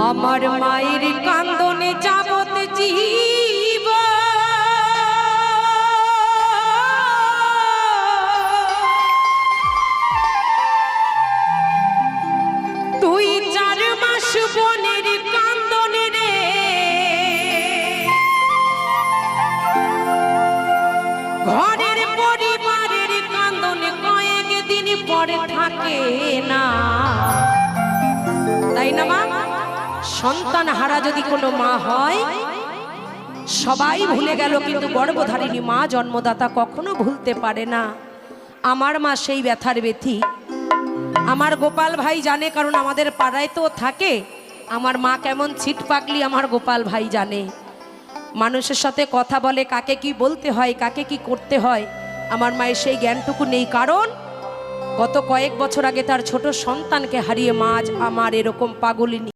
আমার মায়ের কান্দনে যাবত জীব তুই 4 মাস বনের কান্দনে রে ঘরের পরিবারের কান্দনে কয়েক দিন পরে থাকে না, তাই না মা? সন্তান হারা যদি কোনো মা হয় সবাই ভুলে গেল, কিন্তু গর্ভধারিণী মা জন্মদাতা কখনো ভুলতে পারে না। আমার মা সেই ব্যথার ব্যথী আমার গোপাল ভাই জানে, কারণ আমাদের পাড়ায় তো থাকে। আমার মা কেমন ছিট পাগলি আমার গোপাল ভাই জানে। মানুষের সাথে কথা বলে, কাকে কি বলতে হয়, কাকে কি করতে হয়, আমার মায়ের সেই জ্ঞানটুকু নেই। কারণ গত কয়েক বছর আগে তার ছোট সন্তানকে হারিয়ে মা আজ আমার এরকম পাগলিনী।